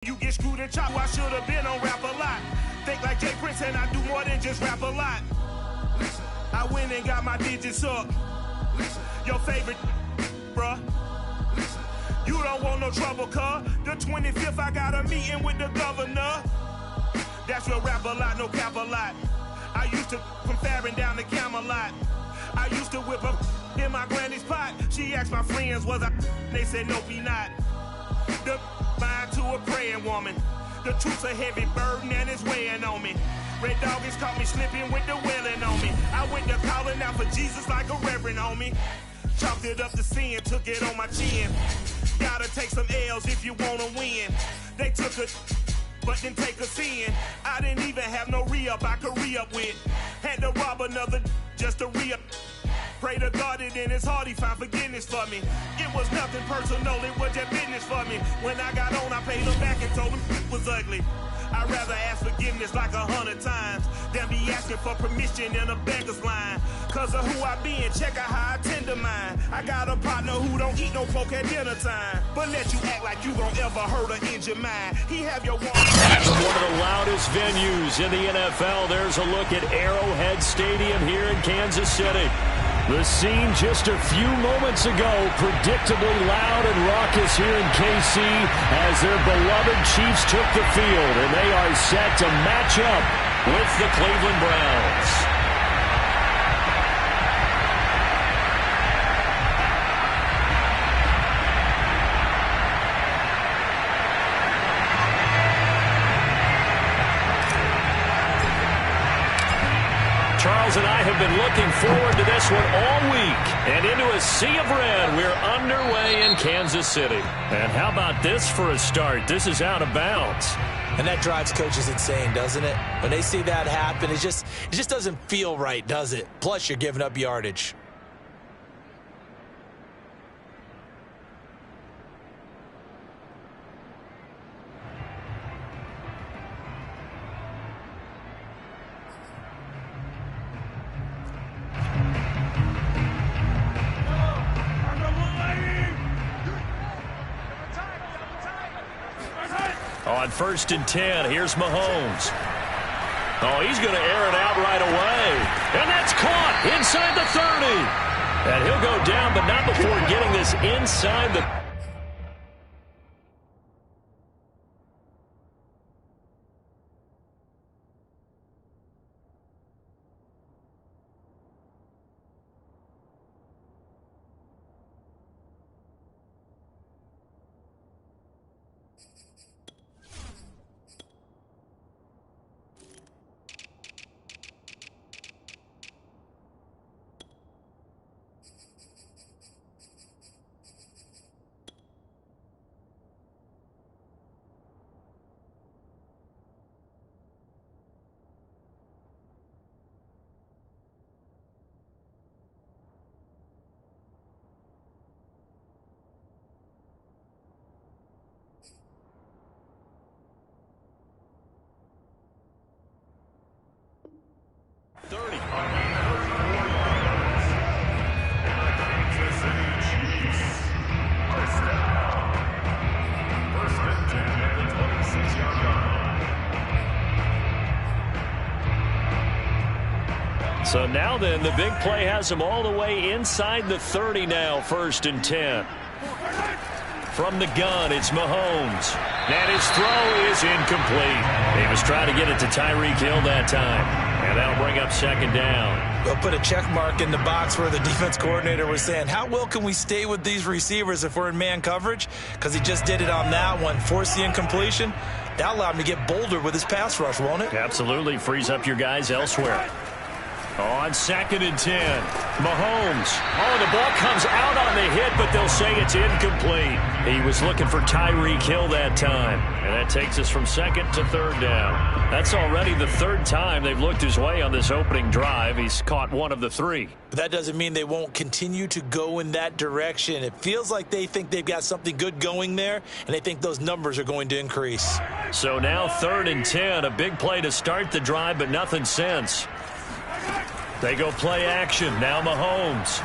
You get screwed and chopped, I should have been on rap a lot. Think like Jay Prince and I do more than just rap a lot. I went and got my digits up. Your favorite, bruh. You don't want no trouble, cuz. The 25th, I got a meeting with the governor. That's real rap a lot, no cap a lot. I used to from Farron down to Camelot. I used to whip up in my granny's pot. She asked my friends, was I? They said, nope, he not. The mind to a praying woman. The truth's a heavy burden and it's weighing on me. Red Doggies caught me slipping with the wailing on me. I went to calling out for Jesus like a reverend on me. Chalked it up to sin, took it on my chin. Gotta take some L's if you wanna win. They took a but didn't take a sin. I didn't even have no re-up I could re-up with. Had to rob another just to re-up. Pray to God it in his heart he found forgiveness for me. It was nothing personal, it was just business for me. When I got on, I paid him back and told him it was ugly. I'd rather ask forgiveness like 100 times than be asking for permission in a beggar's line. Cause of who I be and check out how I tend to mine. I got a partner who don't eat no pork at dinner time, but let you act like you gon' ever hurt or injure mine. He have your one. From one of the loudest venues in the NFL, there's a look at Arrowhead Stadium here in Kansas City. The scene just a few moments ago, predictably loud and raucous here in KC as their beloved Chiefs took the field, and they are set to match up with the Cleveland Browns. Charles and I have been looking forward to this one all week. And into a sea of red, we're underway in Kansas City. And how about this for a start? This is out of bounds. And that drives coaches insane, doesn't it? When they see that happen, it just doesn't feel right, does it? Plus, you're giving up yardage. On 1st and 10, here's Mahomes. Oh, he's going to air it out right away. And that's caught inside the 30. And he'll go down, but not before getting this inside the... So now then, the big play has him all the way inside the 30 now, 1st and 10. From the gun, it's Mahomes. And his throw is incomplete. He was trying to get it to Tyreek Hill that time. And that'll bring up 2nd down. They'll put a check mark in the box where the defense coordinator was saying, how well can we stay with these receivers if we're in man coverage? Because he just did it on that one, forced the incompletion. That allowed him to get bolder with his pass rush, won't it? Absolutely. Frees up your guys elsewhere. On 2nd and 10, Mahomes. Oh, the ball comes out on the hit, but they'll say it's incomplete. He was looking for Tyreek Hill that time. And that takes us from 2nd to 3rd down. That's already the 3rd time they've looked his way on this opening drive. He's caught one of the 3. But that doesn't mean they won't continue to go in that direction. It feels like they think they've got something good going there, and they think those numbers are going to increase. So now 3rd and 10, a big play to start the drive, but nothing since. They go play action. Now Mahomes.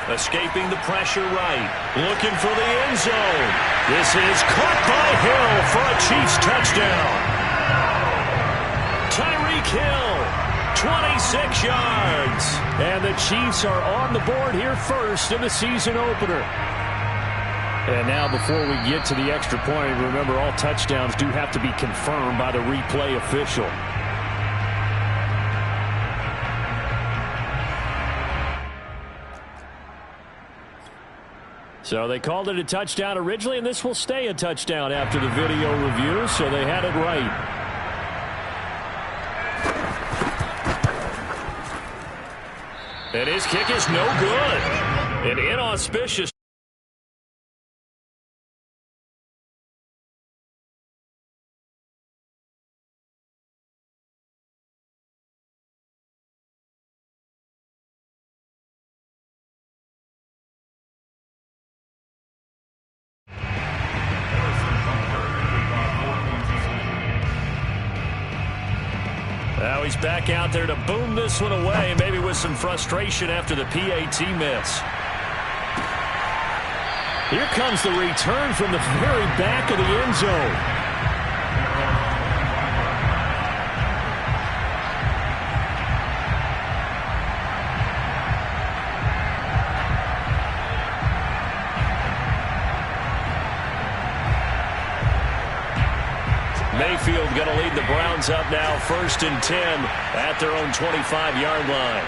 Escaping the pressure right. Looking for the end zone. This is caught by Hill for a Chiefs touchdown. Tyreek Hill, 26 yards. And the Chiefs are on the board here first in the season opener. And now before we get to the extra point, remember all touchdowns do have to be confirmed by the replay official. So they called it a touchdown originally, and this will stay a touchdown after the video review, so they had it right. And his kick is no good. An inauspicious. Now he's back out there to boom this one away, maybe with some frustration after the PAT miss. Here comes the return from the very back of the end zone. Mayfield going to lead the Browns up now, 1st and 10 at their own 25-yard line.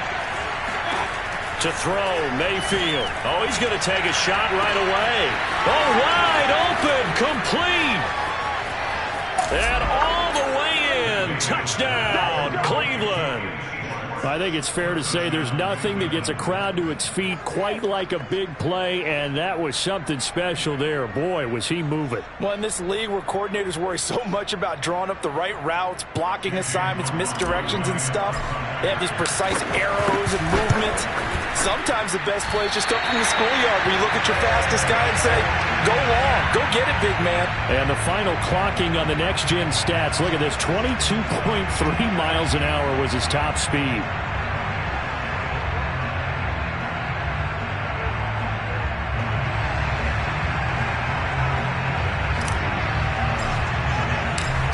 To throw, Mayfield. Oh, he's going to take a shot right away. Oh, wide open, complete. And all the way in. Touchdown, Cleveland. I think it's fair to say there's nothing that gets a crowd to its feet quite like a big play, and that was something special there. Boy, was he moving. Well, in this league where coordinators worry so much about drawing up the right routes, blocking assignments, misdirections and stuff, they have these precise arrows and movements. Sometimes the best plays just come from the schoolyard where you look at your fastest guy and say, go long, go get it, big man. And the final clocking on the next-gen stats, look at this, 22.3 miles an hour was his top speed.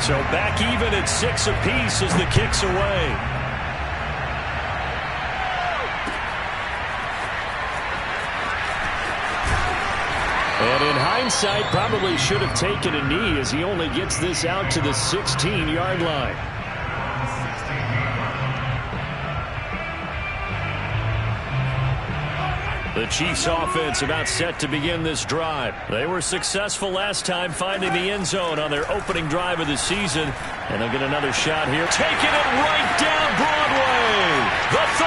So back even at 6 apiece as the kick's away. And in hindsight, probably should have taken a knee as he only gets this out to the 16-yard line. The Chiefs offense about set to begin this drive. They were successful last time finding the end zone on their opening drive of the season. And they'll get another shot here. Taking it right down Broadway. The 30,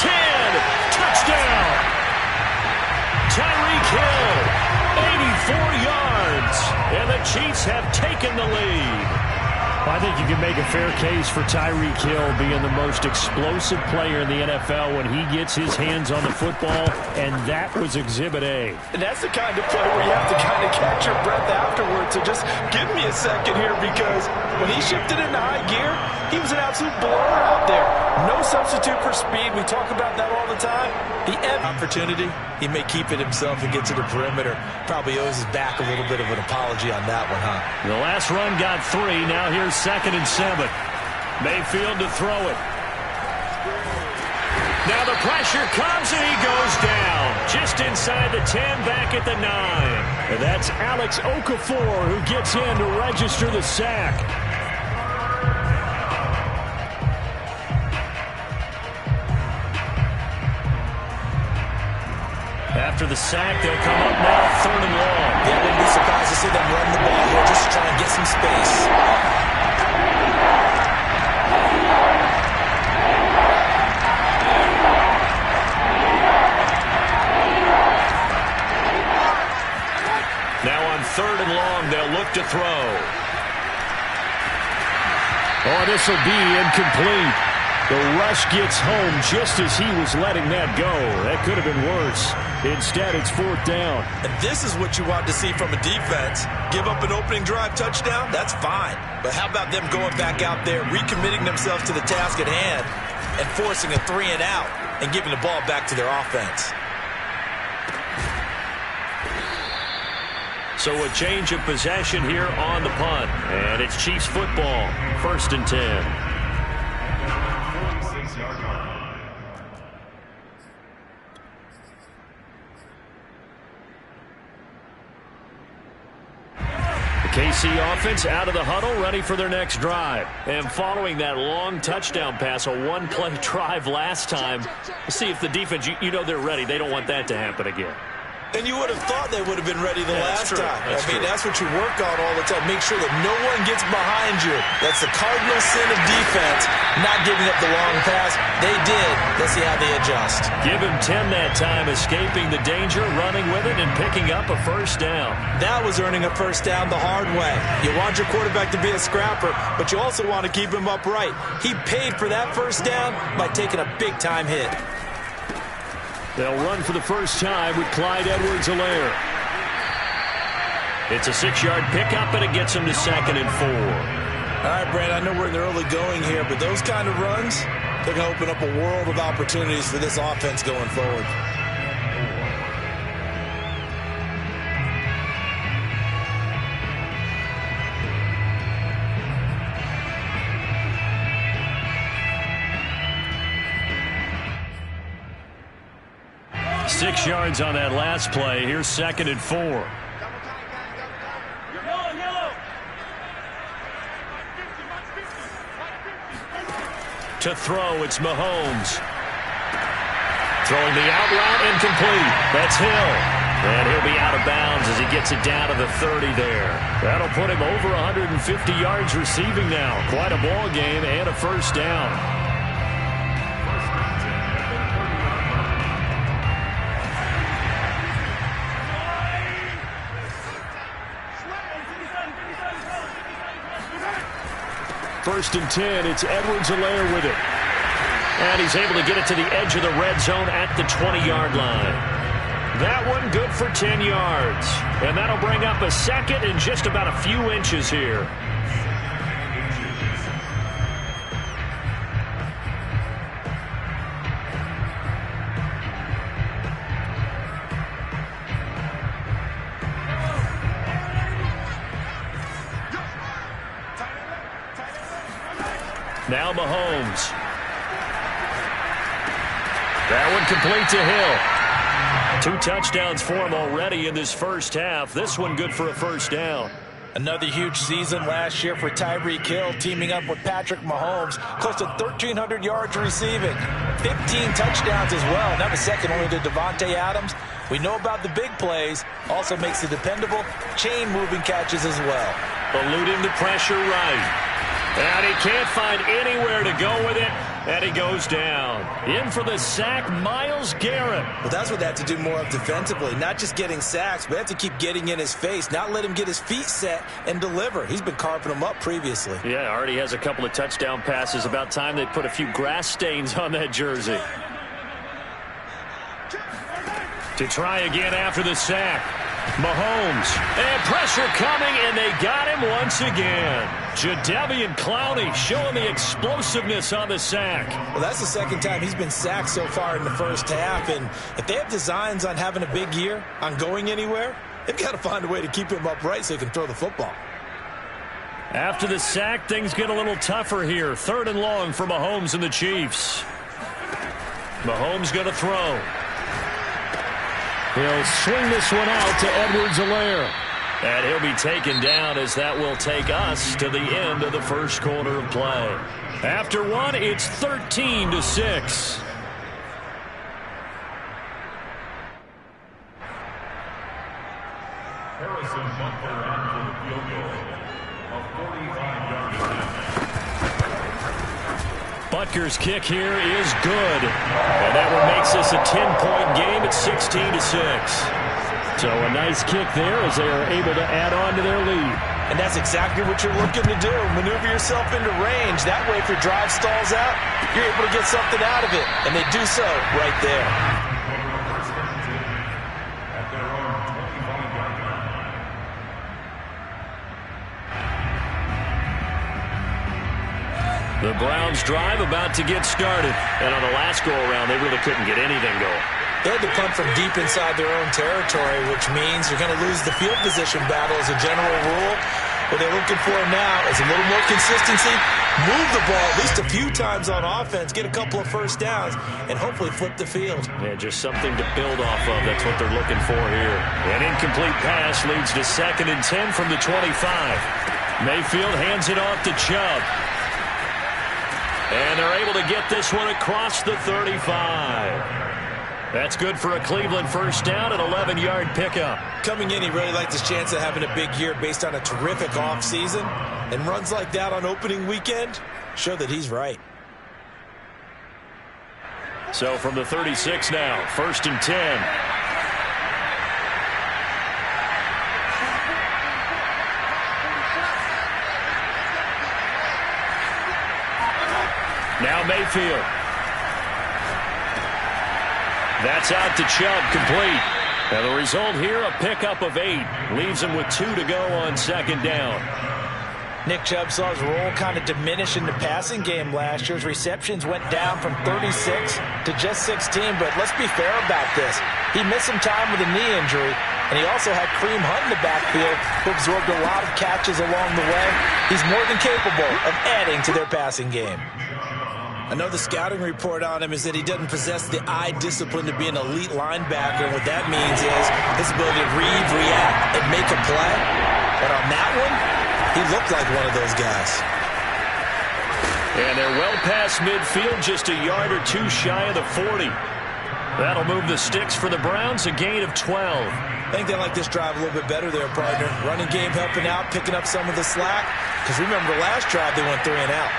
10, touchdown. Tyreek Hill, 84 yards. And the Chiefs have taken the lead. I think you can make a fair case for Tyreek Hill being the most explosive player in the NFL when he gets his hands on the football, and that was Exhibit A. And that's the kind of play where you have to kind of catch your breath afterwards. So just give me a second here, because when he shifted into high gear, he was an absolute blower out there. No substitute for speed. We talk about that all the time. The opportunity, he may keep it himself and get to the perimeter. Probably owes his back a little bit of an apology on that one, huh? The last run got 3. Now here's 2nd and 7. Mayfield to throw it. Now the pressure comes and he goes down. Just inside the 10, back at the 9. And that's Alex Okafor who gets in to register the sack. After the sack, they'll come up now, 3rd and long. Yeah, wouldn't be surprised to see them run the ball here just to try and get some space. Now on 3rd and long, they'll look to throw. Oh, this will be incomplete. The rush gets home just as he was letting that go. That could have been worse. Instead, it's 4th down. And this is what you want to see from a defense. Give up an opening drive touchdown, that's fine. But how about them going back out there, recommitting themselves to the task at hand, and forcing a 3 and out, and giving the ball back to their offense? So a change of possession here on the punt. And it's Chiefs football, 1st and 10. KC offense out of the huddle, ready for their next drive. And following that long touchdown pass, a one-play drive last time, we'll see if the defense, you know they're ready. They don't want that to happen again. And you would have thought they would have been ready the last time. That's what you work on all the time. Make sure that no one gets behind you. That's the cardinal sin of defense, not giving up the long pass. They did. Let's see how they adjust. Give him 10 that time, escaping the danger, running with it, and picking up a first down. That was earning a first down the hard way. You want your quarterback to be a scrapper, but you also want to keep him upright. He paid for that first down by taking a big-time hit. They'll run for the first time with Clyde Edwards-Helaire. It's a 6-yard pickup, and it gets him to 2nd and 4. All right, Brad, I know we're in the early going here, but those kind of runs, they're going to open up a world of opportunities for this offense going forward. Six yards on that last play. Here's 2nd and 4. To throw, it's Mahomes. Throwing the out route, incomplete. That's Hill. And he'll be out of bounds as he gets it down to the 30 there. That'll put him over 150 yards receiving now. Quite a ball game and a first down. First and 10, it's Edwards-Helaire with it. And he's able to get it to the edge of the red zone at the 20-yard line. That one good for 10 yards. And that'll bring up a 2nd and just about a few inches here. Now Mahomes. That one complete to Hill. 2 touchdowns for him already in this first half. This one good for a first down. Another huge season last year for Tyreek Hill, teaming up with Patrick Mahomes. Close to 1,300 yards receiving. 15 touchdowns as well. That was second only to Devontae Adams. We know about the big plays. Also makes the dependable chain-moving catches as well. Eluding the pressure right. And he can't find anywhere to go with it, and he goes down. In for the sack, Myles Garrett. Well, that's what they have to do more of defensively. Not just getting sacks, but they have to keep getting in his face, not let him get his feet set and deliver. He's been carving them up previously. Yeah, already has a couple of touchdown passes. About time they put a few grass stains on that jersey. To try again after the sack. Mahomes, and pressure coming, and they got him once again. Jadeveon Clowney showing the explosiveness on the sack. Well, that's the second time he's been sacked so far in the first half, and if they have designs on having a big year, on going anywhere, they've got to find a way to keep him upright so he can throw the football. After the sack, things get a little tougher here. 3rd and long for Mahomes and the Chiefs. Mahomes going to throw. He'll swing this one out to Edwards-Helaire. And he'll be taken down as that will take us to the end of the first quarter of play. After one, it's 13-6. Harrison Butler on for the field goal of 45 yards. Butker's kick here is good. And that one makes this a 10-point game at 16-6. So a nice kick there as they are able to add on to their lead. And that's exactly what you're looking to do. Maneuver yourself into range. That way, if your drive stalls out, you're able to get something out of it. And they do so right there. The Browns drive about to get started. And on the last go-around, they really couldn't get anything going. They had to punt from deep inside their own territory, which means you're going to lose the field position battle as a general rule. What they're looking for now is a little more consistency, move the ball at least a few times on offense, get a couple of first downs, and hopefully flip the field. Yeah, just something to build off of. That's what they're looking for here. An incomplete pass leads to 2nd and 10 from the 25. Mayfield hands it off to Chubb. And they're able to get this one across the 35. That's good for a Cleveland first down, an 11-yard pickup. Coming in, he really liked his chance of having a big year based on a terrific offseason. And runs like that on opening weekend show that he's right. So from the 36 now, 1st and 10. Now Mayfield. That's out to Chubb, complete. And the result here, a pickup of 8. Leaves him with 2 to go on 2nd down. Nick Chubb saw his role kind of diminish in the passing game last year. His receptions went down from 36 to just 16, but let's be fair about this. He missed some time with a knee injury, and he also had Kareem Hunt in the backfield, who absorbed a lot of catches along the way. He's more than capable of adding to their passing game. I know the scouting report on him is that he doesn't possess the eye discipline to be an elite linebacker. And what that means is his ability to read, react, and make a play. But on that one, he looked like one of those guys. And they're well past midfield, just a yard or 2 shy of the 40. That'll move the sticks for the Browns, a gain of 12. I think they like this drive a little bit better there, partner. Running game helping out, picking up some of the slack. Because remember, last drive they went 3 and out.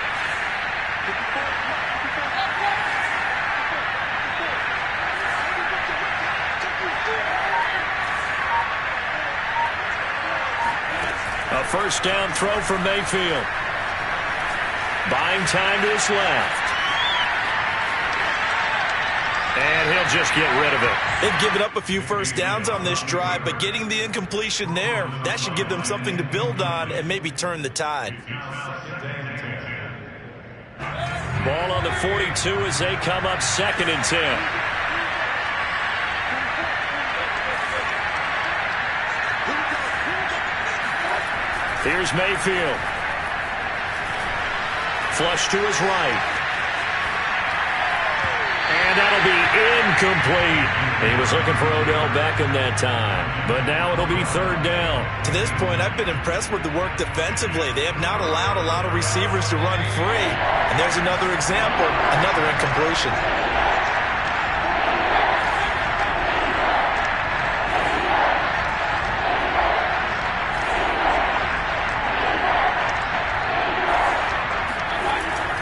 A first down throw from Mayfield. Buying time to his left. And he'll just get rid of it. They've given up a few first downs on this drive, but getting the incompletion there, that should give them something to build on and maybe turn the tide. Ball on the 42 as they come up 2nd and 10. Here's Mayfield. Flush to his right. And that'll be incomplete. He was looking for Odell Beckham that time. But now it'll be 3rd down. To this point, I've been impressed with the work defensively. They have not allowed a lot of receivers to run free. And there's another example, another incompletion.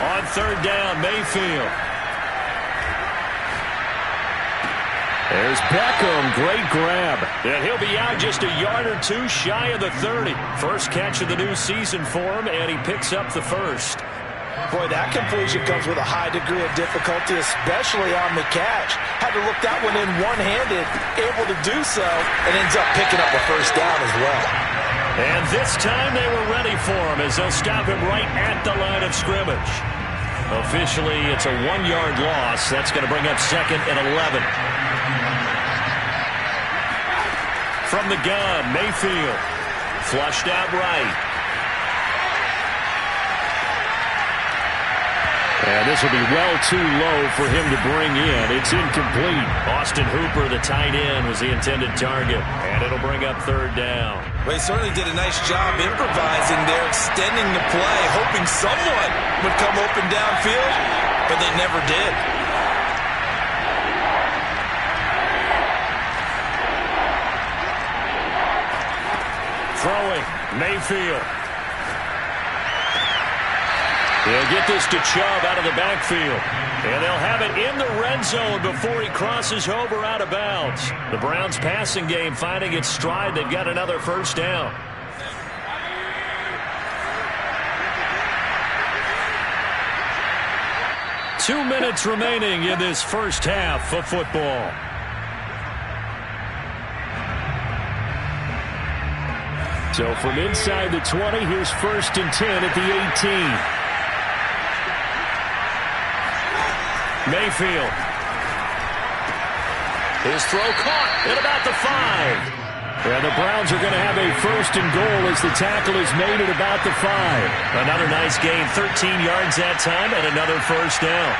On 3rd down, Mayfield. There's Beckham, great grab. And he'll be out just a yard or 2 shy of the 30. First catch of the new season for him, and he picks up the first. Boy, that completion comes with a high degree of difficulty, especially on the catch. Had to look that one in one-handed, able to do so, and ends up picking up a first down as well. And this time they were ready for him as they'll stop him right at the line of scrimmage. Officially, it's a 1-yard loss. That's going to bring up 2nd and 11. From the gun, Mayfield. Flushed out right. And this will be well too low for him to bring in. It's incomplete. Austin Hooper, the tight end, was the intended target. And it'll bring up 3rd down. Well, he certainly did a nice job improvising there, extending the play, hoping someone would come open downfield, but they never did. Throwing, Mayfield. He'll get this to Chubb out of the backfield. And they'll have it in the red zone before he crosses over out of bounds. The Browns passing game finding its stride. They've got another first down. Two minutes remaining in this first half of football. So from inside the 20, here's 1st and 10 at the 18. Mayfield. His throw caught at about the 5. And the Browns are going to have a 1st and goal as the tackle is made at about the 5. Another nice gain, 13 yards that time, and another 1st down.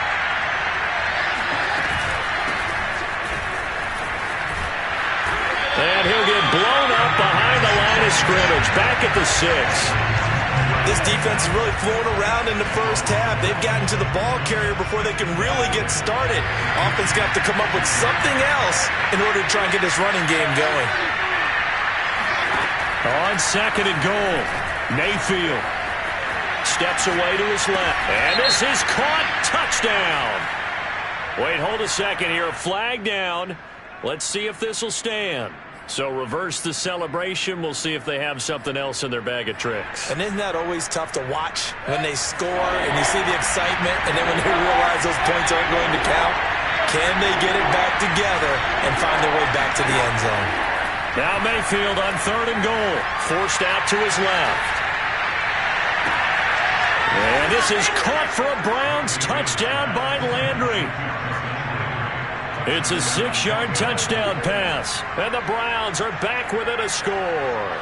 And he'll get blown up behind the line of scrimmage, back at the 6. This defense is really flown around in the first half. They've gotten to the ball carrier before they can really get started. Offense got to come up with something else in order to try and get this running game going. On 2nd and goal, Mayfield steps away to his left. And this is caught. Touchdown. Wait, hold a second here. A flag down. Let's see if this will stand. So reverse the celebration. We'll see if they have something else in their bag of tricks. And isn't that always tough to watch when they score and you see the excitement and then when they realize those points aren't going to count? Can they get it back together and find their way back to the end zone? Now Mayfield on 3rd and goal. Forced out to his left. And this is caught for a Browns touchdown by Landry. It's a 6-yard touchdown pass. And the Browns are back within a score.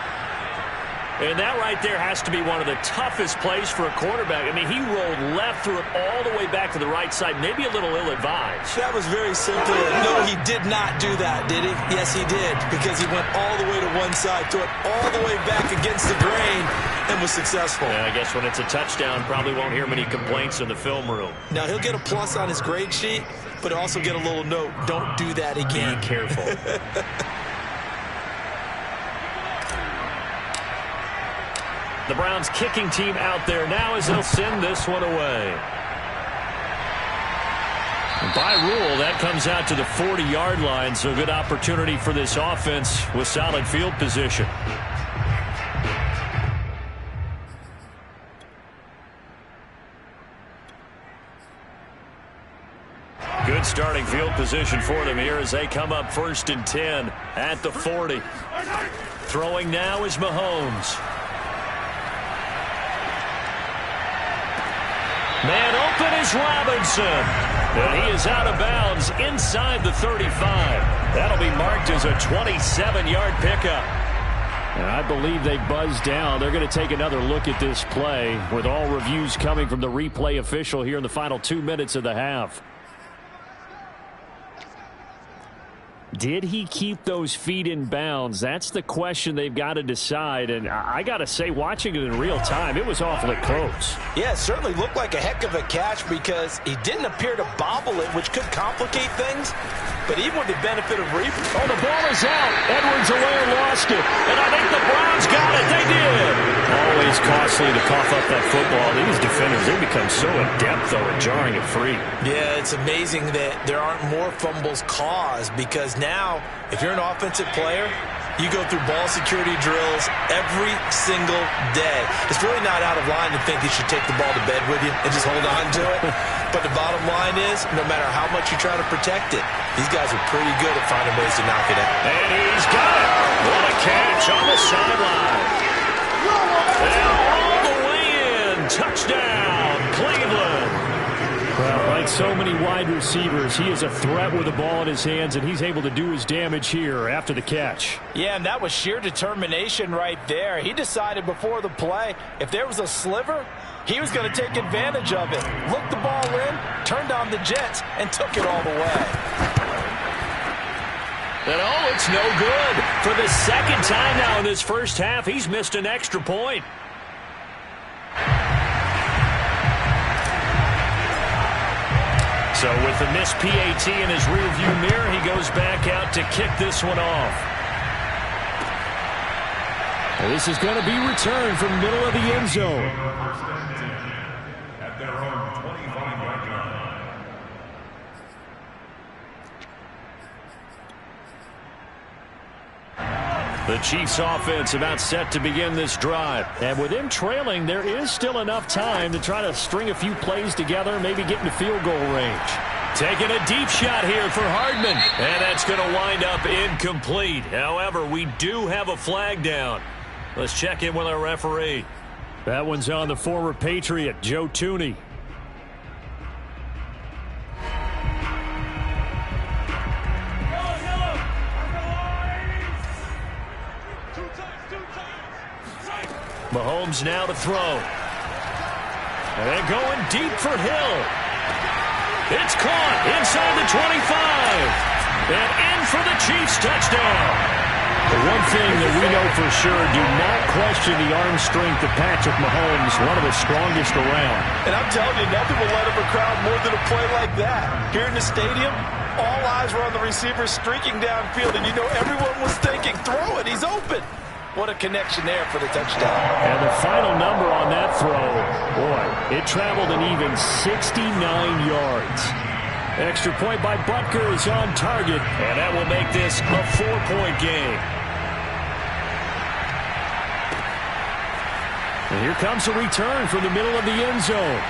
And that right there has to be one of the toughest plays for a quarterback. I mean, he rolled left, threw it all the way back to the right side, maybe a little ill-advised. That was very simple. No, he did not do that, did he? Yes, he did, because he went all the way to one side, threw it all the way back against the grain, and was successful. Yeah, I guess when it's a touchdown, probably won't hear many complaints in the film room. Now, he'll get a plus on his grade sheet, but also get a little note, don't do that again. Be careful. The Browns kicking team out there now as they'll send this one away. By rule, that comes out to the 40-yard line, so good opportunity for this offense with solid field position. Good starting field position for them here as they come up 1st and 10 at the 40. Throwing now is Mahomes. Man open is Robinson. And he is out of bounds inside the 35. That'll be marked as a 27-yard pickup. And I believe they buzzed down. They're going to take another look at this play with all reviews coming from the replay official here in the final 2 minutes of the half. Did he keep those feet in bounds? That's the question they've got to decide. And I got to say, watching it in real time, it was awfully close. Yeah, it certainly looked like a heck of a catch because he didn't appear to bobble it, which could complicate things. But even with the benefit of replay. Oh, the ball is out. Edwards-Helaire lost it. And I think the Browns got it. They did. Always costly to cough up that football. These defenders, they become so adept, though, at jarring it free. Yeah, it's amazing that there aren't more fumbles caused because now, if you're an offensive player, you go through ball security drills every single day. It's really not out of line to think you should take the ball to bed with you and just hold on to it. But the bottom line is, no matter how much you try to protect it, these guys are pretty good at finding ways to knock it out. And he's got it. What a catch on the sideline. And all the way in. Touchdown, Cleveland. Well, like so many wide receivers, he is a threat with the ball in his hands, and he's able to do his damage here after the catch. Yeah, and that was sheer determination right there. He decided before the play, if there was a sliver, he was going to take advantage of it. Looked the ball in, turned on the jets, and took it all the way. And oh, it's no good. For the second time now in this first half, he's missed an extra point. So with the missed PAT in his rearview mirror, he goes back out to kick this one off. Well, this is going to be returned from the middle of the end zone. At their own 25-yard line. The Chiefs offense about set to begin this drive. And with them trailing, there is still enough time to try to string a few plays together, maybe get into field goal range. Taking a deep shot here for Hardman. And that's going to wind up incomplete. However, we do have a flag down. Let's check in with our referee. That one's on the former Patriot, Joe Tooney. Mahomes now to throw. And going deep for Hill. It's caught inside the 25. And in for the Chiefs touchdown. The one thing that we know for sure, do not question the arm strength of Patrick Mahomes, one of the strongest around. And I'm telling you, nothing will let up a crowd more than a play like that. Here in the stadium, all eyes were on the receiver streaking downfield, and you know everyone was thinking, throw it, he's open. What a connection there for the touchdown. And the final number on that throw, boy, it traveled an even 69 yards. Extra point by Butker is on target, and that will make this a 4-point game. And here comes a return from the middle of the end zone.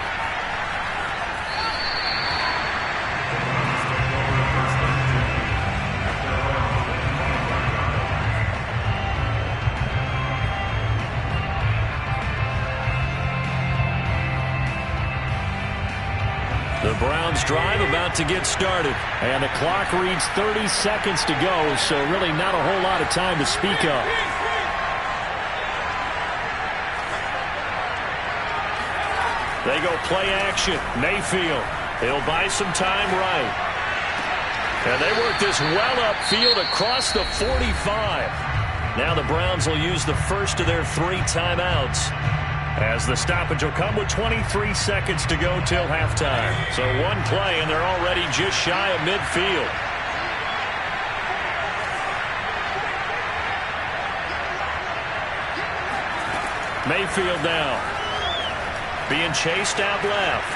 The Browns drive about to get started, and the clock reads 30 seconds to go, so really not a whole lot of time to speak of. They go play action. Mayfield. He'll buy some time right. And they work this well upfield across the 45. Now the Browns will use the first of their 3 timeouts, as the stoppage will come with 23 seconds to go till halftime. So one play, and they're already just shy of midfield. Mayfield now. Being chased out left.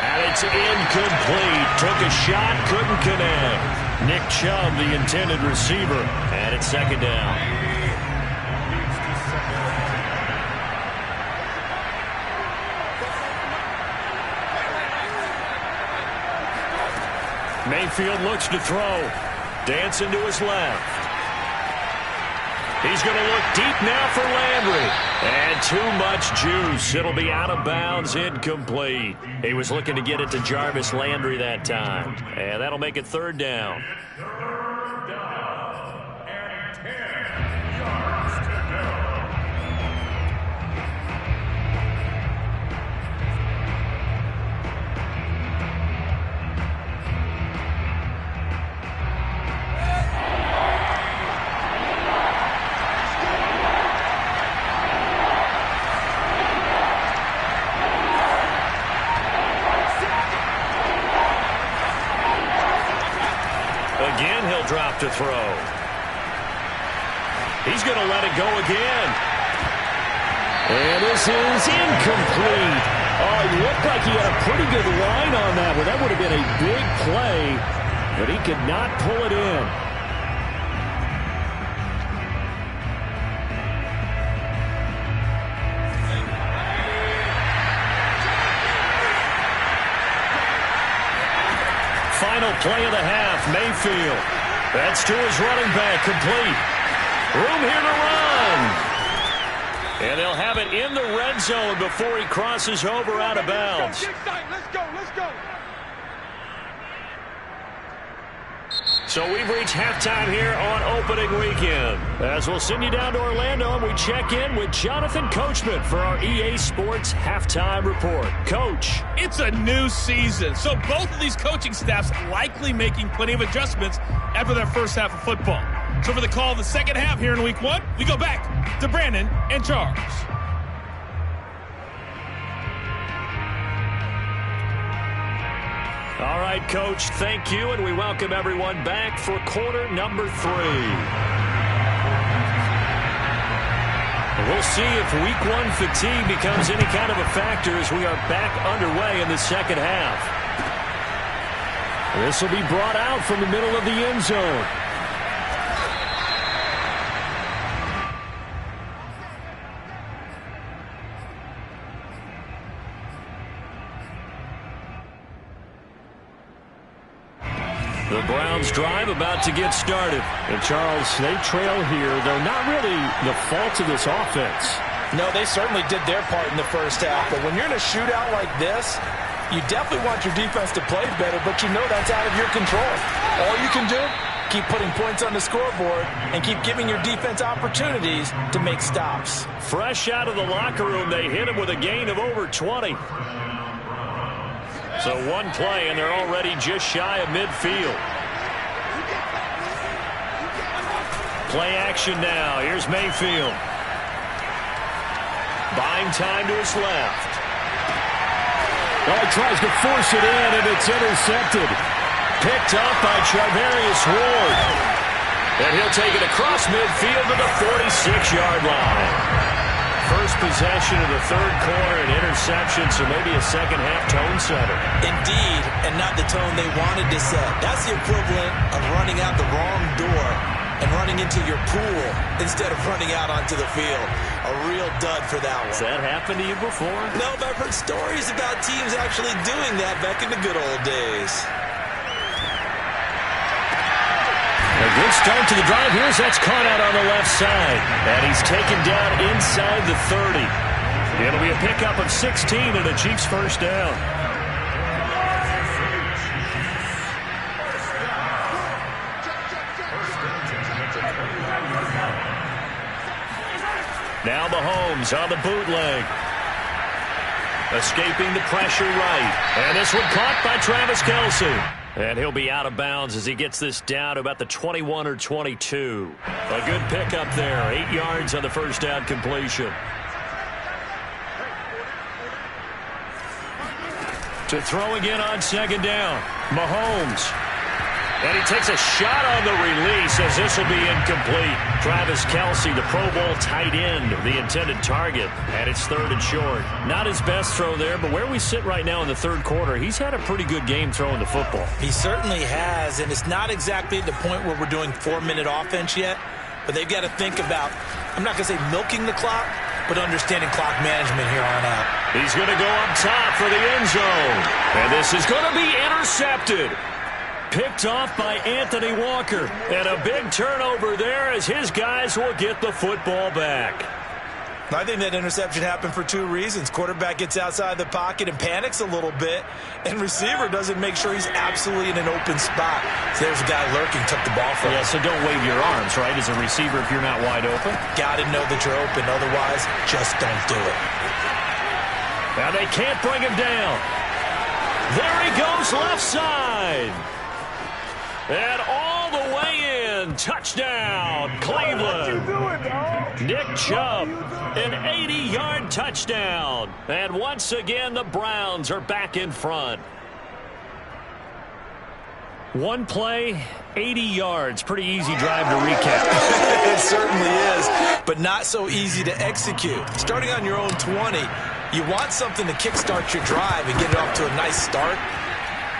And it's incomplete. Took a shot, couldn't connect. Nick Chubb, the intended receiver. And it's second down. Mayfield looks to throw. Dancing to his left. He's going to look deep now for Landry. And too much juice. It'll be out of bounds, incomplete. He was looking to get it to Jarvis Landry that time. And that'll make it third down. Third down and 10 yards to go. Again, he'll drop to throw. He's going to let it go again. And this is incomplete. Oh, it looked like he had a pretty good line on that one. That would have been a big play, but he could not pull it in. Final play of the half, Mayfield. That's to his running back, complete. Room here to run. And they'll have it in the red zone before he crosses over out of bounds. Let's go, let's go. So we've reached halftime here on opening weekend. As we'll send you down to Orlando, and we check in with Jonathan Coachman for our EA Sports Halftime Report. Coach. It's a new season, so both of these coaching staffs likely making plenty of adjustments after their first half of football. So for the call of the second half here in week 1, we go back to Brandon and Charles. All right, Coach, thank you, and we welcome everyone back for quarter number 3. We'll see if week 1 fatigue becomes any kind of a factor as we are back underway in the second half. This will be brought out from the middle of the end zone. The Browns drive about to get started. And Charles, they trail here, though not really the fault of this offense. No, they certainly did their part in the first half. But when you're in a shootout like this, you definitely want your defense to play better, but you know that's out of your control. All you can do Keep putting points on the scoreboard and keep giving your defense opportunities to make stops. Fresh out of the locker room, they hit him with a gain of over 20. So one play, and they're already just shy of midfield. Play action now. Here's Mayfield. Buying time to his left. Oh, he tries to force it in, and it's intercepted. Picked up by Charvarius Ward. And he'll take it across midfield to the 46-yard line. First possession of the third quarter, an interception, so maybe a second-half tone setter. Indeed, and not the tone they wanted to set. That's the equivalent of running out the wrong door and running into your pool instead of running out onto the field. A real dud for that one. Has that happened to you before? No, but I've heard stories about teams actually doing that back in the good old days. A good start to the drive. Here's that's caught out on the left side. And he's taken down inside the 30. It'll be a pickup of 16 and a Chiefs first down. Now Mahomes on the bootleg. Escaping the pressure right. And this one caught by Travis Kelce. And he'll be out of bounds as he gets this down to about the 21 or 22. A good pickup there. 8 yards on the first down completion. To throw again on second down. Mahomes. And he takes a shot on the release as this will be incomplete. Travis Kelce, the Pro Bowl tight end, the intended target. And it's third and short. Not his best throw there, but where we sit right now in the third quarter, he's had a pretty good game throwing the football. He certainly has, and it's not exactly at the point where we're doing 4-minute offense yet, but they've got to think about, I'm not going to say milking the clock, but understanding clock management here on out. He's going to go up top for the end zone. And this is going to be intercepted. Picked off by Anthony Walker. And a big turnover there as his guys will get the football back. I think that interception happened for two reasons. Quarterback gets outside the pocket and panics a little bit, and receiver doesn't make sure he's absolutely in an open spot. So there's a guy lurking, took the ball from him. Yeah, so don't wave your arms, right, as a receiver if you're not wide open. Got to know that you're open. Otherwise, just don't do it. Now they can't bring him down. There he goes left side. And all the way in. Touchdown, Cleveland. What you doing, dog? Nick Chubb, an 80-yard touchdown. And once again, the Browns are back in front. One play, 80 yards. Pretty easy drive to recap. It certainly is, but not so easy to execute. Starting on your own 20, you want something to kickstart your drive and get it off to a nice start.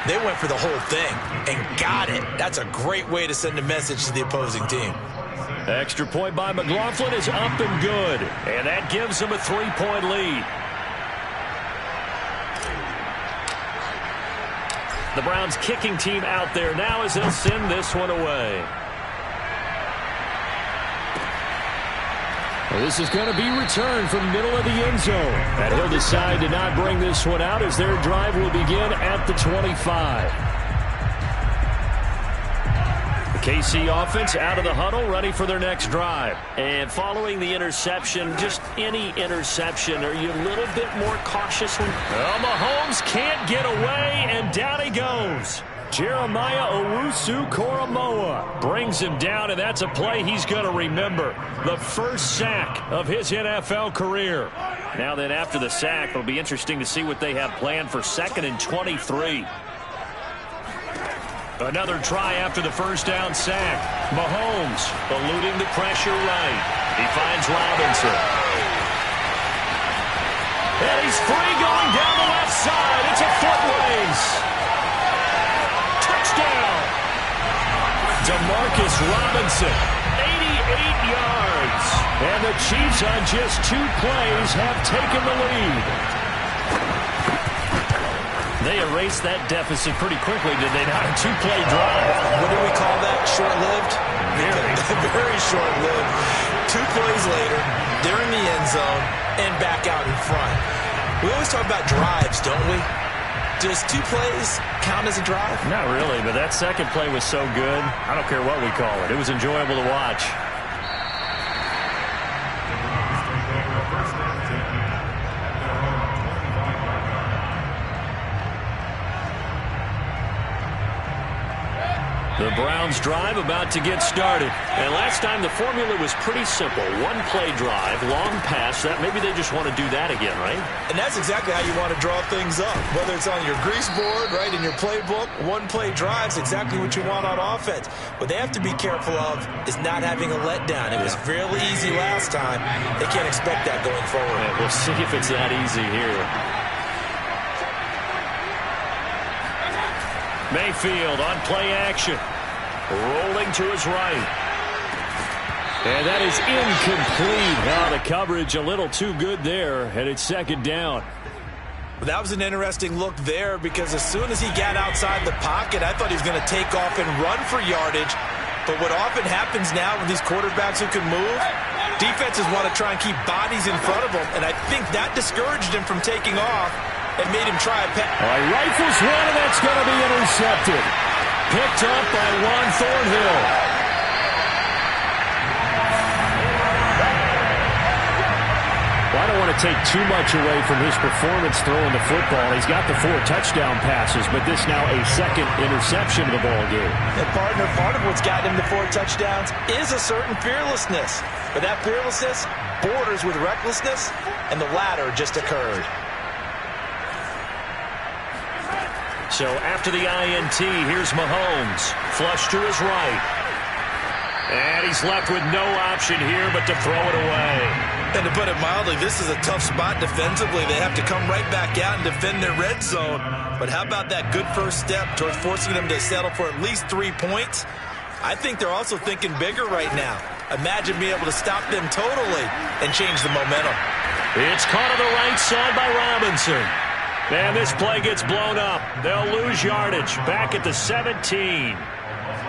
They went for the whole thing and got it. That's a great way to send a message to the opposing team. Extra point by McLaughlin is up and good. And that gives them a 3-point lead. The Browns kicking team out there now as they'll send this one away. Well, this is going to be returned from middle of the end zone. And he'll decide to not bring this one out as their drive will begin at the 25. The KC offense out of the huddle, ready for their next drive. And following the interception, just any interception, are you a little bit more cautious? Well, Mahomes can't get away, and down he goes. Jeremiah Owusu-Koramoah brings him down, and that's a play he's going to remember. The first sack of his NFL career. Now then, after the sack, it'll be interesting to see what they have planned for 2nd and 23. Another try after the first down sack. Mahomes eluding the pressure right. He finds Robinson. And he's free going down the left side. It's a foot race. Touchdown! DeMarcus Robinson, 88 yards. And the Chiefs on just 2 plays have taken the lead. They erased that deficit pretty quickly, did they not? A 2-play drive. What do we call that? Short-lived? Very short-lived. 2 plays later, they're in the end zone and back out in front. We always talk about drives, don't we? Does 2 plays count as a drive? Not really, but that second play was so good. I don't care what we call it. It was enjoyable to watch. The Browns drive about to get started. And last time the formula was pretty simple. 1-play drive, long pass. That maybe they just want to do that again, right? And that's exactly how you want to draw things up. Whether it's on your grease board, right, in your playbook, 1-play drive's exactly what you want on offense. What they have to be careful of is not having a letdown. It was really easy last time. They can't expect that going forward. Yeah, we'll see if it's that easy here. Mayfield on play action. Rolling to his right. And that is incomplete. Now the coverage a little too good there, and it's second down. That was an interesting look there because as soon as he got outside the pocket, I thought he was going to take off and run for yardage. But what often happens now with these quarterbacks who can move, defenses want to try and keep bodies in front of them, and I think that discouraged him from taking off. It made him try a pass. Rifles one, and that's going to be intercepted. Picked up by Juan Thornhill. Well, I don't want to take too much away from his performance throwing the football. He's got the 4 touchdown passes, but this now a second interception of the ball game. And partner, part of what's gotten him the 4 touchdowns is a certain fearlessness. But that fearlessness borders with recklessness, and the latter just occurred. So after the INT, here's Mahomes. Flush to his right. And he's left with no option here but to throw it away. And to put it mildly, this is a tough spot defensively. They have to come right back out and defend their red zone. But how about that good first step towards forcing them to settle for at least 3 points? I think they're also thinking bigger right now. Imagine being able to stop them totally and change the momentum. It's caught on the right side by Robinson. And this play gets blown up. They'll lose yardage. Back at the 17.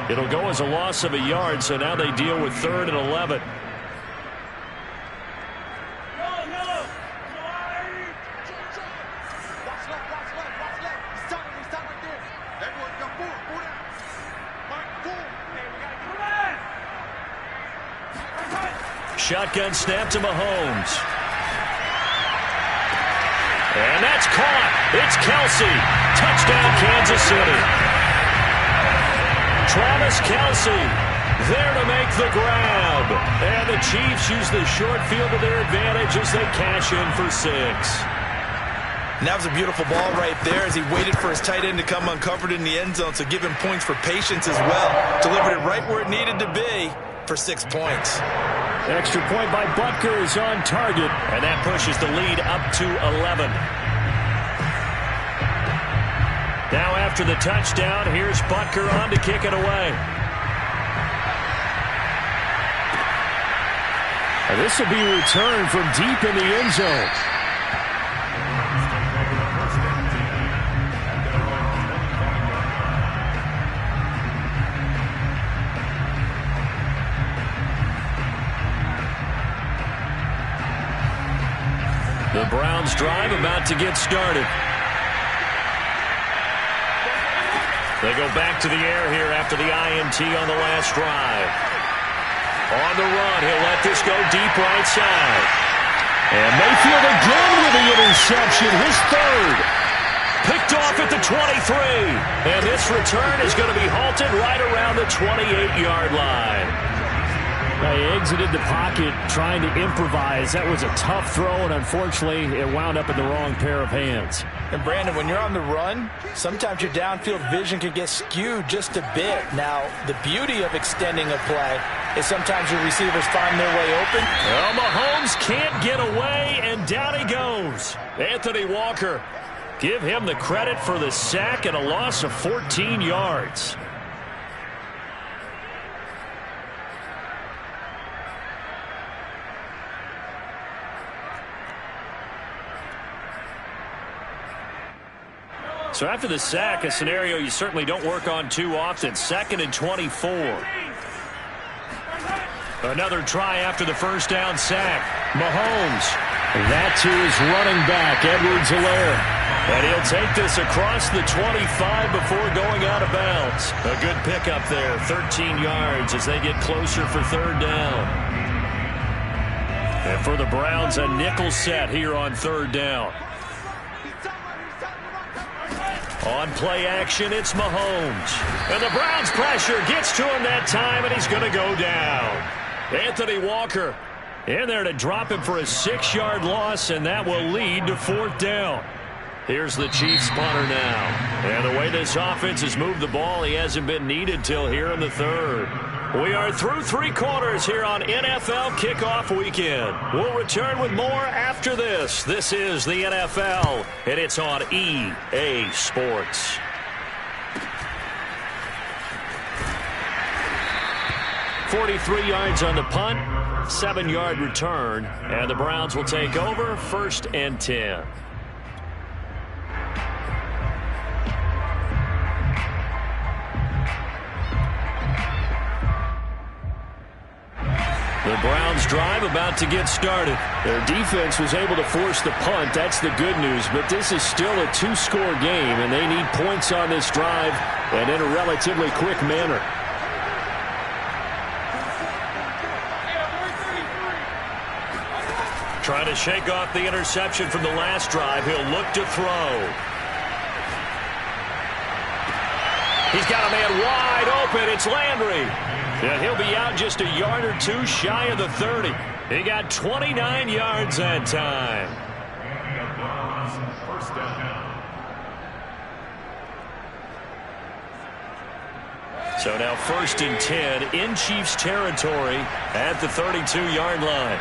It'll go as a loss of a yard, so now they deal with 3rd and 11. Shotgun snap to Mahomes. And that's caught. It's Kelsey. Touchdown, Kansas City. Travis Kelsey there to make the grab. And the Chiefs use the short field to their advantage as they cash in for 6. And that was a beautiful ball right there as he waited for his tight end to come uncovered in the end zone, so give him points for patience as well. Delivered it right where it needed to be for 6 points. Extra point by Butker is on target, and that pushes the lead up to 11. Now after the touchdown, here's Butker on to kick it away. And this will be returned from deep in the end zone. The Browns drive about to get started. They go back to the air here after the INT on the last drive. On the run, he'll let this go deep right side. And Mayfield again with the interception, his 3rd. Picked off at the 23. And this return is going to be halted right around the 28-yard line. He exited the pocket trying to improvise. That was a tough throw, and unfortunately, it wound up in the wrong pair of hands. And Brandon, when you're on the run, sometimes your downfield vision can get skewed just a bit. Now, the beauty of extending a play is sometimes your receivers find their way open. Well, Mahomes can't get away, and down he goes. Anthony Walker, give him the credit for the sack and a loss of 14 yards. So after the sack, a scenario you certainly don't work on too often. 2nd and 24. Another try after the first down sack. Mahomes. That to his running back, Edwards-Helaire. And he'll take this across the 25 before going out of bounds. A good pickup there, 13 yards as they get closer for third down. And for the Browns, a nickel set here on third down. On play action, it's Mahomes. And the Browns pressure gets to him that time, and he's going to go down. Anthony Walker in there to drop him for a 6-yard loss, and that will lead to fourth down. Here's the Chiefs punter now. And the way this offense has moved the ball, he hasn't been needed till here in the third. We are through 3 quarters here on NFL Kickoff Weekend. We'll return with more after this. This is the NFL, and it's on EA Sports. .43 yards on the punt, 7-yard return, and the Browns will take over 1st and 10. The Browns drive about to get started. Their defense was able to force the punt. That's the good news. But this is still a 2-score game, and they need points on this drive and in a relatively quick manner. Trying to shake off the interception from the last drive. He'll look to throw. He's got a man wide open. It's Landry. And he'll be out just a yard or 2 shy of the 30. He got 29 yards that time. First down. So now 1st and 10 in Chiefs territory at the 32-yard line.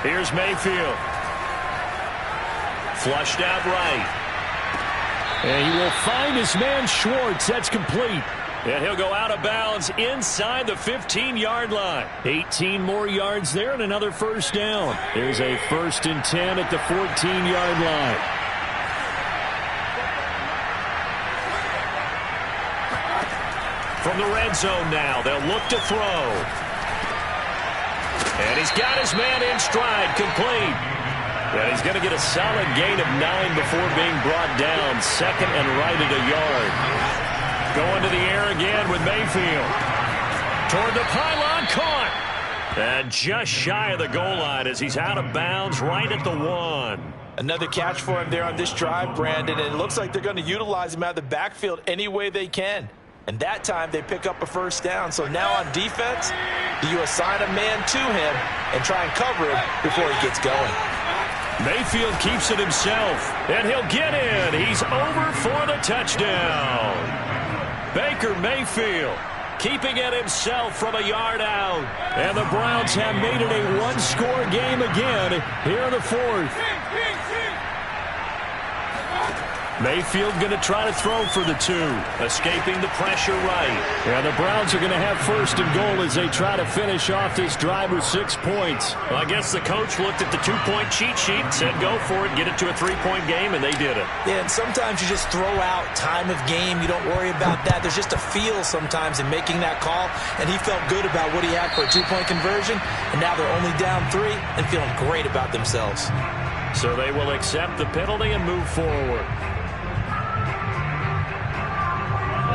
Here's Mayfield. Flushed out right. And he will find his man Schwartz. That's complete. And he'll go out of bounds inside the 15-yard line. 18 more yards there and another first down. There's a 1st and 10 at the 14-yard line. From the red zone now, they'll look to throw. And he's got his man in stride, complete. And he's going to get a solid gain of 9 before being brought down. 2nd and right at a yard. Going to the air again with Mayfield. Toward the pylon, caught. And just shy of the goal line as he's out of bounds right at the 1. Another catch for him there on this drive, Brandon. And it looks like they're going to utilize him out of the backfield any way they can. And that time they pick up a first down. So now on defense, do you assign a man to him and try and cover him before he gets going? Mayfield keeps it himself, and he'll get in. He's over for the touchdown. Baker Mayfield keeping it himself from a yard out. And the Browns have made it a 1-score game again here in the 4th. Mayfield going to try to throw for the 2, escaping the pressure right. And the Browns are going to have 1st and goal as they try to finish off this drive with 6 points. Well, I guess the coach looked at the 2-point cheat sheet and said go for it, get it to a 3-point game, and they did it. Yeah, and sometimes you just throw out time of game. You don't worry about that. There's just a feel sometimes in making that call, and he felt good about what he had for a 2-point conversion, and now they're only down 3 and feeling great about themselves. So they will accept the penalty and move forward.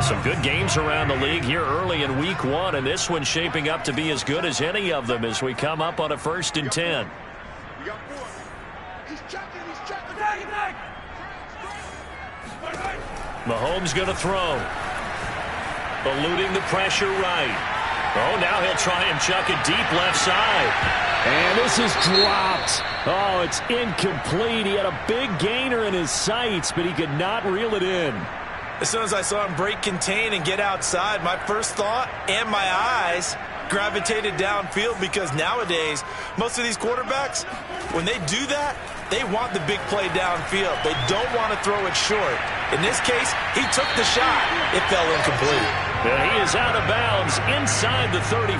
Some good games around the league here early in week 1, and this one's shaping up to be as good as any of them as we come up on a 1st and 10. Mahomes going to throw. Eluding the pressure right. Oh, now he'll try and chuck it deep left side. And this is dropped. Oh, it's incomplete. He had a big gainer in his sights, but he could not reel it in. As soon as I saw him break contain and get outside, my first thought and my eyes gravitated downfield, because nowadays, most of these quarterbacks, when they do that, they want the big play downfield. They don't want to throw it short. In this case, he took the shot. It fell incomplete. And he is out of bounds inside the 35.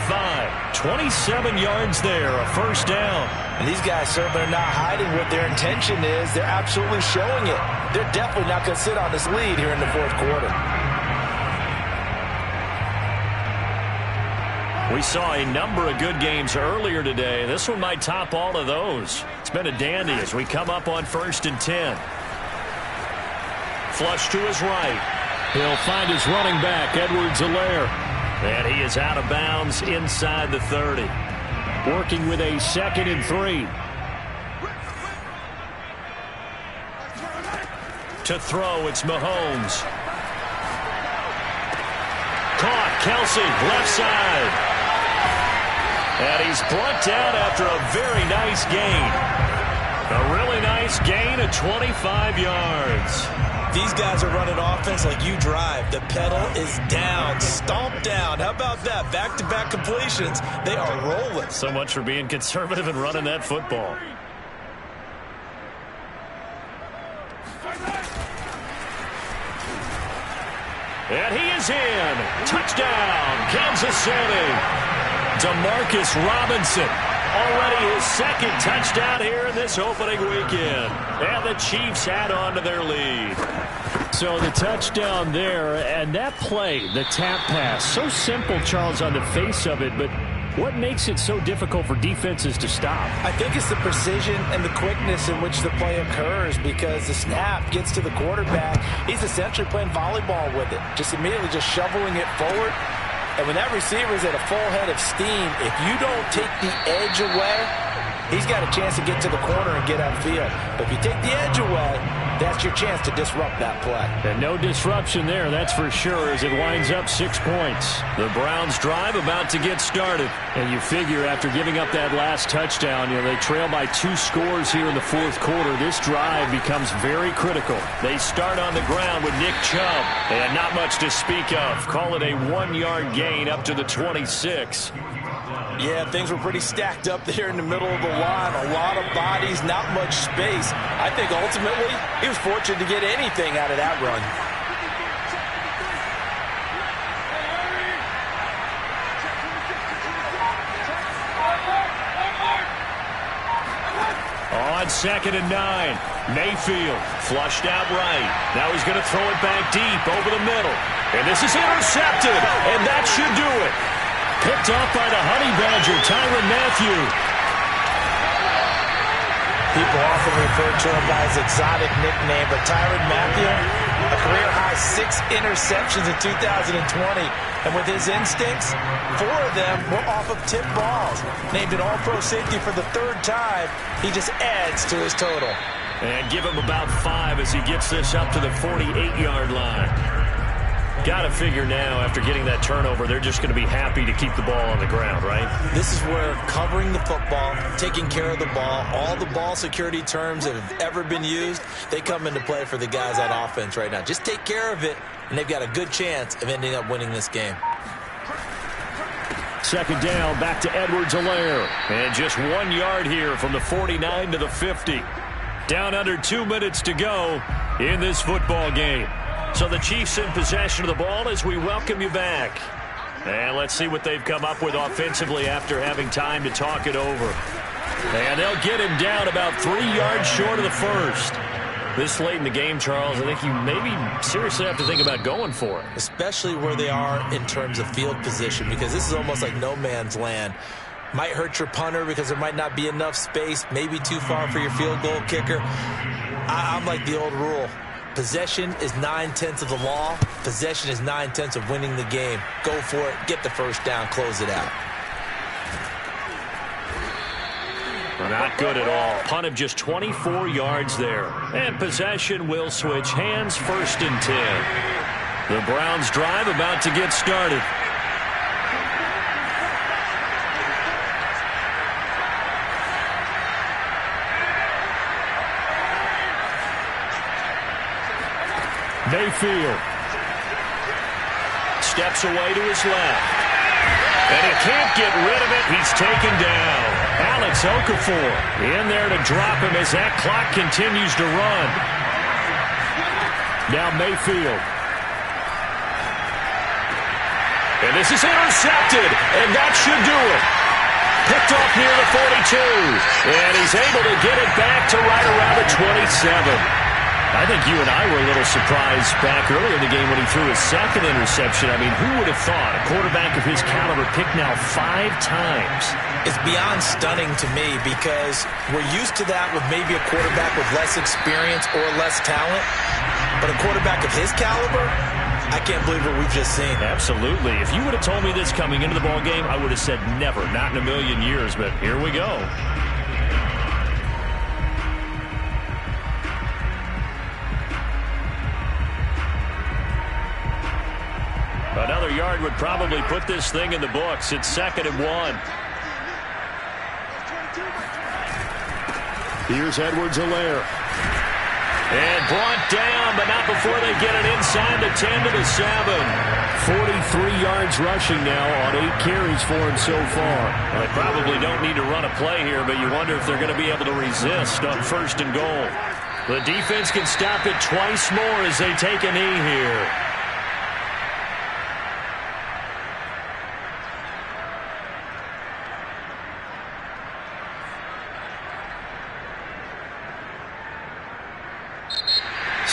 27 yards there, a first down. And these guys certainly are not hiding what their intention is. They're absolutely showing it. They're definitely not going to sit on this lead here in the 4th quarter. We saw a number of good games earlier today. This one might top all of those. It's been a dandy as we come up on 1st and 10. Flush to his right. He'll find his running back, Edwards-Helaire. And he is out of bounds inside the 30. Working with a 2nd and 3. To throw, it's Mahomes. Caught, Kelsey, left side. And he's brought down after a very nice gain. A really nice gain of 25 yards. These guys are running offense like you drive. The pedal is down, stomped down. How about that? Back-to-back completions. They are rolling. So much for being conservative and running that football. And he is in. Touchdown, Kansas City. Demarcus Robinson, already his 2nd touchdown here in this opening weekend. And the Chiefs add on to their lead. So the touchdown there, and that play, the tap pass, so simple, Charles, on the face of it, but what makes it so difficult for defenses to stop? I think it's the precision and the quickness in which the play occurs, because the snap gets to the quarterback. He's essentially playing volleyball with it, just immediately just shoveling it forward. And when that receiver is at a full head of steam, if you don't take the edge away, he's got a chance to get to the corner and get upfield. But if you take the edge away, that's your chance to disrupt that play. And no disruption there, that's for sure, as it winds up 6 points. The Browns drive about to get started. And you figure after giving up that last touchdown, they trail by 2 scores here in the 4th quarter. This drive becomes very critical. They start on the ground with Nick Chubb. And not much to speak of. Call it a 1-yard gain up to the 26. Yeah, things were pretty stacked up there in the middle of the line. A lot of bodies, not much space. I think ultimately he was fortunate to get anything out of that run. On 2nd and 9, Mayfield flushed out right. Now he's going to throw it back deep over the middle. And this is intercepted, and that should do it. Picked off by the Honey Badger, Tyrann Mathieu. People often refer to him by his exotic nickname, but Tyrann Mathieu, a career-high 6 interceptions in 2020. And with his instincts, 4 of them were off of tip balls. Named an all-pro safety for the 3rd time, he just adds to his total. And give him about 5 as he gets this up to the 48-yard line. Got to figure now, after getting that turnover, they're just going to be happy to keep the ball on the ground, right? This is where covering the football, taking care of the ball, all the ball security terms that have ever been used, they come into play for the guys on offense right now. Just take care of it, and they've got a good chance of ending up winning this game. 2nd down, back to Edwards-Helaire. And just 1 yard here from the 49 to the 50. Down under 2 minutes to go in this football game. So the Chiefs in possession of the ball as we welcome you back. And let's see what they've come up with offensively after having time to talk it over. And they'll get him down about 3 yards short of the 1st. This late in the game, Charles, I think you maybe seriously have to think about going for it. Especially where they are in terms of field position, because this is almost like no man's land. Might hurt your punter because there might not be enough space, maybe too far for your field goal kicker. I'm like the old rule. Possession is 9/10 of the law. Possession is 9/10 of winning the game. Go for it. Get the 1st down. Close it out. Not good at all. Punt of just 24 yards there. And possession will switch hands, 1st and 10. The Browns drive about to get started. Mayfield steps away to his left. And he can't get rid of it. He's taken down. Alex Okafor in there to drop him as that clock continues to run. Now Mayfield. And this is intercepted. And that should do it. Picked off near the 42. And he's able to get it back to right around the 27. I think you and I were a little surprised back earlier in the game when he threw his second interception. I mean, who would have thought a quarterback of his caliber picked now 5 times? It's beyond stunning to me because we're used to that with maybe a quarterback with less experience or less talent. But a quarterback of his caliber, I can't believe what we've just seen. Absolutely. If you would have told me this coming into the ball game, I would have said never, not in a million years. But here we go. Another yard would probably put this thing in the books. It's 2nd and 1. Here's Edwards-Helaire. And brought down, but not before they get it inside the 10 to the 7. 43 yards rushing now on 8 carries for him so far. Well, they probably don't need to run a play here, but you wonder if they're going to be able to resist on 1st and goal. The defense can stop it twice more as they take a knee here.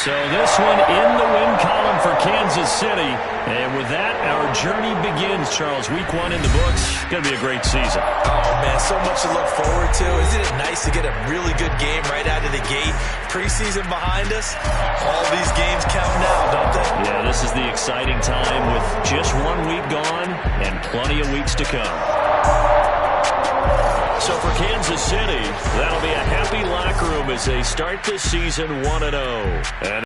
So this one in the win column for Kansas City. And with that, our journey begins, Charles. Week 1 in the books. Going to be a great season. Oh, man, so much to look forward to. Isn't it nice to get a really good game right out of the gate? Preseason behind us. All these games count now, don't they? Yeah, this is the exciting time with just 1 week gone and plenty of weeks to come. So for Kansas City, that'll be a happy locker room as they start this season 1-0.